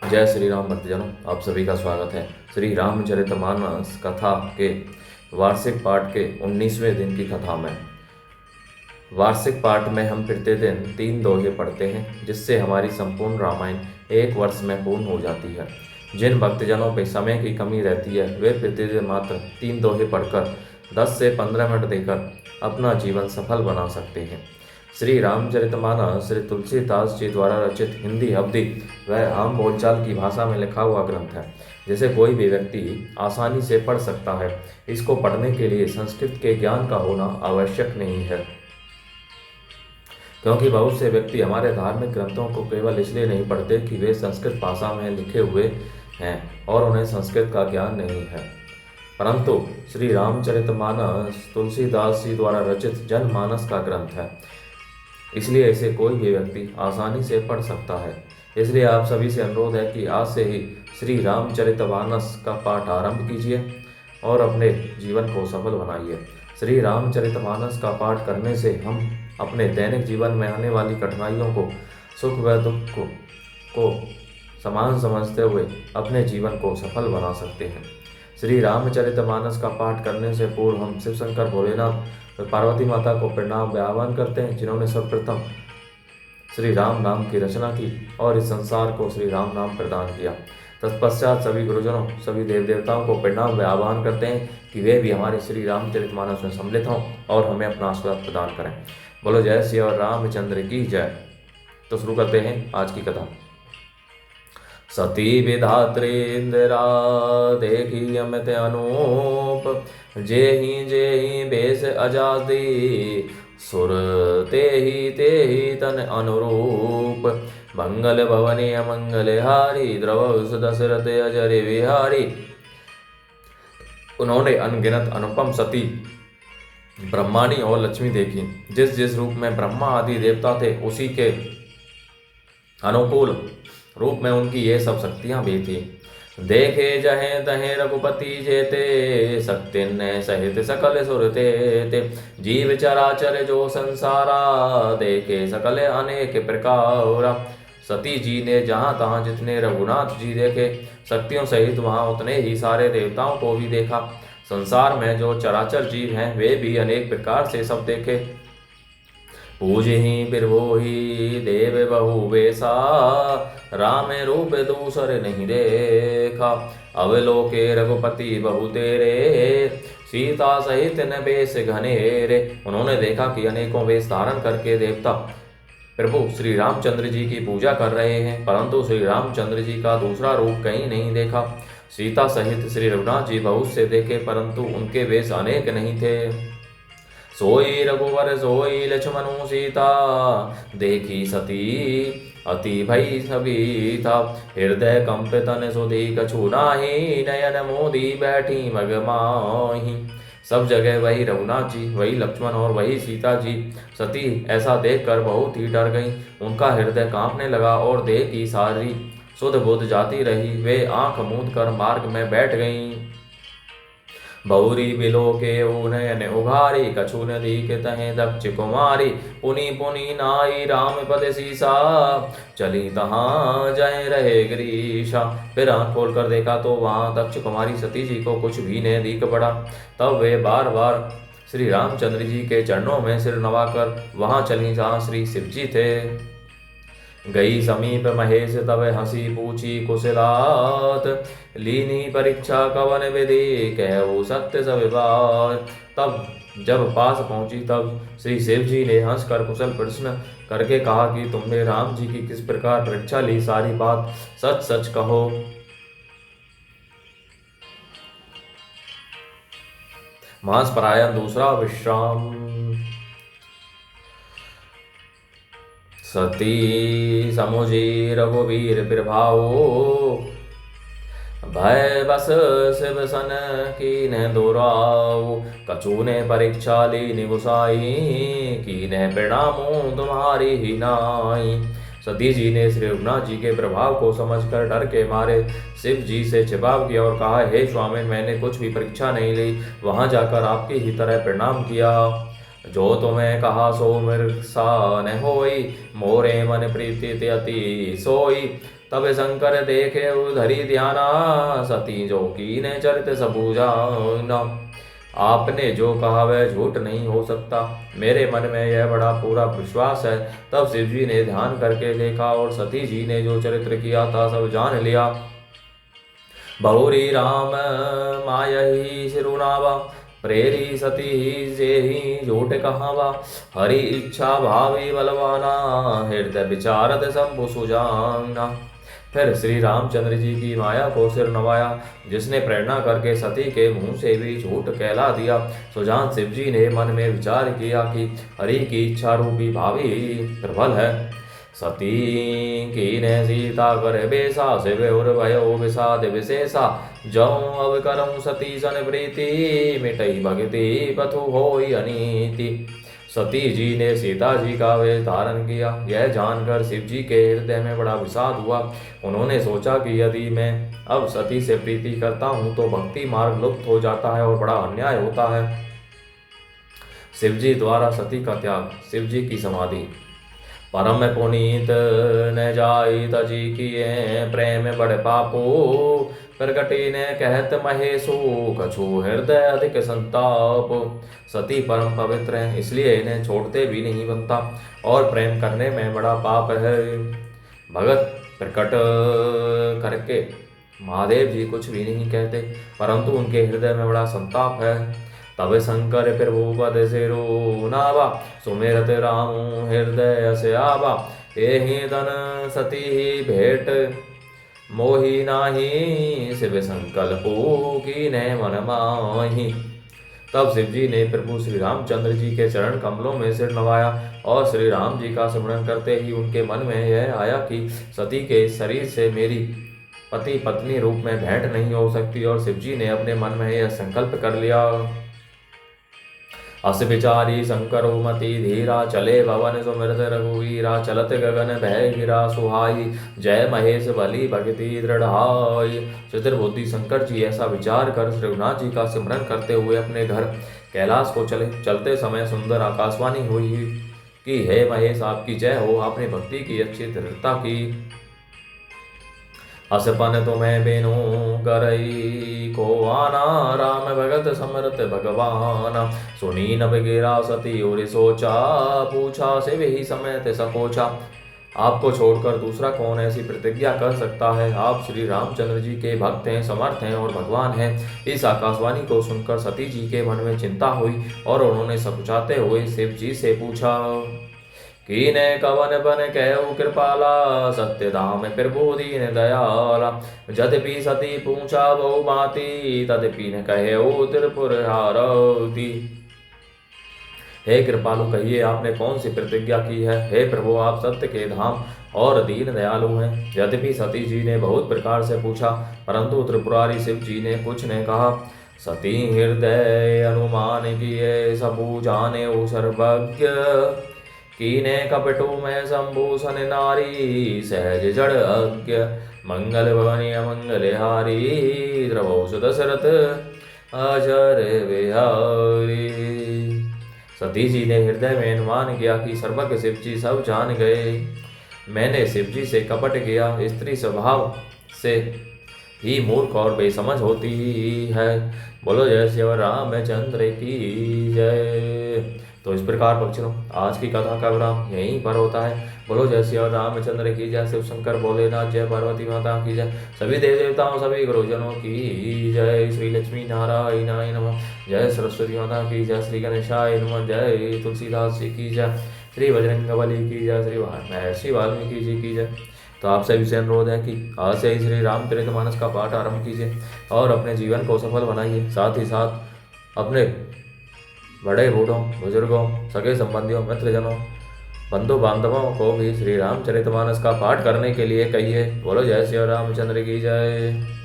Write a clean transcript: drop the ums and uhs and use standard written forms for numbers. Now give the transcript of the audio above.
जय श्री राम भक्तजनों, आप सभी का स्वागत है। श्री रामचरितमानस कथा के वार्षिक पाठ के 19वें दिन की कथा में। वार्षिक पाठ में हम प्रत्येक दिन 3 दोहे पढ़ते हैं, जिससे हमारी संपूर्ण रामायण एक वर्ष में पूर्ण हो जाती है। जिन भक्तजनों पे समय की कमी रहती है, वे प्रतिदिन मात्र 3 दोहे पढ़कर 10 से 15 मिनट देकर अपना जीवन सफल बना सकते हैं। श्री रामचरितमानस श्री तुलसीदास जी द्वारा रचित हिंदी, अवधी व आम बोलचाल की भाषा में लिखा हुआ ग्रंथ है, जिसे कोई भी व्यक्ति आसानी से पढ़ सकता है। इसको पढ़ने के लिए संस्कृत के ज्ञान का होना आवश्यक नहीं है, क्योंकि बहुत से व्यक्ति हमारे धार्मिक ग्रंथों को केवल इसलिए नहीं पढ़ते कि वे संस्कृत भाषा में लिखे हुए हैं और उन्हें संस्कृत का ज्ञान नहीं है। परंतु श्री रामचरितमानस तुलसीदास जी द्वारा रचित जनमानस का ग्रंथ है, इसलिए इसे कोई भी व्यक्ति आसानी से पढ़ सकता है। इसलिए आप सभी से अनुरोध है कि आज से ही श्री रामचरितमानस का पाठ आरंभ कीजिए और अपने जीवन को सफल बनाइए। श्री रामचरितमानस का पाठ करने से हम अपने दैनिक जीवन में आने वाली कठिनाइयों को, सुख व दुख को समान समझते हुए अपने जीवन को सफल बना सकते हैं। श्री रामचरितमानस का पाठ करने से पूर्व हम शिव शंकर भोलेनाथ पार्वती माता को प्रणाम व आह्वान करते हैं, जिन्होंने सर्वप्रथम श्री राम नाम की रचना की और इस संसार को श्री राम नाम प्रदान किया। तत्पश्चात सभी गुरुजनों, सभी देव देवताओं को प्रणाम व आह्वान करते हैं कि वे भी हमारे श्री रामचरितमानस में सम्मिलित हों और हमें अपना आशीर्वाद प्रदान करें। बोलो जय श्री रामचंद्र की जय। तो शुरू करते हैं आज की कथा। सती विधात्री इंदिरा देखी अमित अनूप, जेहि बेश अजादी, सुर तेहि तन अनुरूप। मंगल भवनी अमंगल हारी, द्रवस दशरथ अजर विहारी। उन्होंने अनगिनत अनुपम सती, ब्रह्माणी और लक्ष्मी देखी। जिस जिस रूप में ब्रह्मा आदि देवता थे, उसी के अनुकूल रूप में उनकी ये सब शक्तियां भी थी। देखे जहे तहे रघुपति जेते, शक्ति ने सहित सकल सुरते। जीव चराचर जो संसारा, देखे सकल अनेक प्रकार। सती जी ने जहां तहां जितने रघुनाथ जी देखे, शक्तियों सहित वहां उतने ही सारे देवताओं को भी देखा। संसार में जो चराचर जीव हैं, वे भी अनेक प्रकार से सब देखे। पूजहि बिरभोहि देव बहु बेसा, राम रूप दूसर नहीं देखा। अवलोके रघुपति बहु तेरे, सीता सहित न बेस घनेरे। उन्होंने देखा कि अनेकों वेश धारण करके देवता प्रभु श्री रामचंद्र जी की पूजा कर रहे हैं, परंतु श्री रामचंद्र जी का दूसरा रूप कहीं नहीं देखा। सीता सहित श्री रघुनाथ जी बहुत से देखे, परंतु उनके वेश अनेक नहीं थे। सोई रघुवर सोई लक्ष्मणु सीता, देखी सती अति भई सभी था। हृदय कंपित न सुधी कछु नाही, नयन मोदी बैठी मगमाही। सब जगह वही रघुनाथ जी, वही लक्ष्मण और वही सीता जी। सती ऐसा देखकर बहुत ही डर गईं। उनका हृदय कांपने लगा और देह की सारी सुध बुध जाती रही। वे आंख मूंद कर मार्ग में बैठ गईं। बहुरी बिलो के नयन उघारी, कछु नदी के तहे दक्ष कुमारी। पुनि पुनि नाई राम पद सीसा, चली तहाँ जय रहे गिरीशा। फिर आंख खोल कर देखा तो वहां दक्ष कुमारी सती जी को कुछ भी नहीं दिख पड़ा। तब वे बार बार श्री रामचंद्र जी के चरणों में सिर नवाकर वहां चली जहाँ श्री शिव जी थे। गई समीप महेश तब हंसी पूछी कुशलात, लीनी परीक्षा कवन विधि कहु सत्य सब बात। तब जब पास पहुंची तब श्री शिव जी ने हंसकर कुशल प्रश्न करके कहा कि तुमने राम जी की किस प्रकार परीक्षा ली, सारी बात सच सच कहो। मास परायण दूसरा विश्राम। सती समुझी रघुवीर प्रभाओ, भय बस शिव सन की न दोराओ। कछु ने परीक्षा ली निगुसाई, की न प्रणामो तुम्हारी ही नाई। सती जी ने श्री रघुनाथ जी के प्रभाव को समझकर डर के मारे शिव जी से छिपाव किया और कहा, हे स्वामी, मैंने कुछ भी परीक्षा नहीं ली, वहां जाकर आपकी ही तरह प्रणाम किया। जो तुम्हें कहा सो मृषा न होई, मोरे मन प्रीति अति सोई। तब शंकर देखे उधरी ध्याना, सती जो कीने चरित सबूझा न। आपने जो कहा वह झूठ नहीं हो सकता, मेरे मन में यह बड़ा पूरा विश्वास है। तब शिव जी ने ध्यान करके देखा और सती जी ने जो चरित्र किया था सब जान लिया। बहुरी राम मायही सिरुनावा, प्रेरी सती ही जे ही झूठ कहावा। हरि इच्छा भावी बलवाना, हृदय विचारत शंभु सुजाना। फिर श्री रामचंद्र जी की माया को सिर नवाया, जिसने प्रेरणा करके सती के मुंह से भी झूठ कहला दिया। सुजान शिव जी ने मन में विचार किया कि हरि की इच्छा रूपी भावी प्रबल है। सती कीने सीता कर बेसा, शिव और भयो विषाद विशेषा। जऊँ अब करऊँ सती सन प्रीति, मिटई भगति पथु होई अनीति। सती जी ने सीता जी का वेश धारण किया। यह जानकर शिव जी के हृदय में बड़ा विषाद हुआ। उन्होंने सोचा कि यदि मैं अब सती से प्रीति करता हूँ तो भक्ति मार्ग लुप्त हो जाता है और बड़ा अन्याय होता है। शिव जी द्वारा सती का त्याग। शिव जी की समाधि। परम पुनीत न जाई तजी किए, प्रेम बड़ पापो। प्रगति ने कहत महेशु, कछु हृदय अधिक संताप। सती परम पवित्र है, इसलिए इन्हें छोड़ते भी नहीं बनता, और प्रेम करने में बड़ा पाप है। भगत प्रकट करके महादेव जी कुछ भी नहीं कहते, परंतु उनके हृदय में बड़ा संताप है। तब शंकर प्रभु पद सिरु नावा, सुमिरत राम हृदय से आवा। एहि तन सती ही भेंट मोहि नाही, शिव संकल्पो की ने मन माही। तब शिव जी ने प्रभु श्री रामचंद्र जी के चरण कमलों में सिर नवाया, और श्री राम जी का स्मरण करते ही उनके मन में यह आया कि सती के शरीर से मेरी पति पत्नी रूप में भेंट नहीं हो सकती। और शिव जी ने अपने मन में यह संकल्प कर लिया। अस विचारी शंकरो मति धीरा, चले भवन सुमिरत रघुवीरा। चलत गगन भय गिरा सुहाई, जय महेश बलि भक्ति दृढ़ाई। चतुर्बुद्धि शंकर जी ऐसा विचार कर रघुनाथ जी का सिमरन करते हुए अपने घर कैलाश को चले। चलते समय सुंदर आकाशवाणी हुई कि हे महेश, आपकी जय हो, आपने भक्ति की अच्छी दृढ़ता की। असपन तुम्हें बिनु करई को आना, राम भगत समरत भगवान। सुनी नभ गिरा सती और सोचा, पूछा से वही समय ते सकोचा। आपको छोड़कर दूसरा कौन ऐसी प्रतिज्ञा कर सकता है। आप श्री रामचंद्र जी के भक्त हैं, समर्थ हैं और भगवान हैं। इस आकाशवाणी को सुनकर सती जी के मन में चिंता हुई, और उन्होंने सकुचाते हुए शिव जी से पूछा, कीने कवन बन कहु कृपाला, सत्य धाम प्रभु दीन दयाला। यद्यपि सती पूछा बहु बाती, तदपि न कहु त्रिपुर हारती। हे कृपालु, कहिए आपने कौन सी प्रतिज्ञा की है। हे प्रभु, आप सत्य के धाम और दीन दयालु हैं। यद्यपि सती जी ने बहुत प्रकार से पूछा, परंतु त्रिपुरारी शिव जी ने कुछ न कहा। सती हृदय अनुमान किए, सबू जाने सर्वज्ञ। कीने कपटु में शंभूषण नारी, सहज जड़ अज्ञ। मंगल भवनी अमंगल हारी, द्रवौ सुदशरथ अजर विहारी। सती जी ने हृदय में अनुमान किया कि सर्वज्ञ शिव जी सब जान गए। मैंने शिव जी से कपट किया। स्त्री स्वभाव से ही मूर्ख और बेसमझ होती है। बोलो जय श्री रामचंद्र की जय। तो इस प्रकार बच्चों, आज की कथा का विराम यहीं पर होता है। बोलो जय श्री रामचंद्र की जय। शिव शंकर भोलेनाथ जय, पार्वती माता की जय, सभी देव देवताओं सभी गुरुजनों की जय। श्री लक्ष्मी नारायणाय नमः। जय सरस्वती माता की जय। श्री गणेशाय नमः। जय तुलसीदास जी की जय। श्री बजरंगबली की जय। श्री महर्षि वाल्मीकि जी की जय। तो आप सभी से अनुरोध है कि आज से ही श्री रामचरितमानस का पाठ आरंभ कीजिए और अपने जीवन को सफल बनाइए। साथ ही साथ अपने बड़े बूढ़ों, बुजुर्गों, सगे संबंधियों, मित्रजनों, बंधु बांधवों को भी श्री रामचरितमानस का पाठ करने के लिए कहिए। बोलो जय श्री रामचंद्र की जय।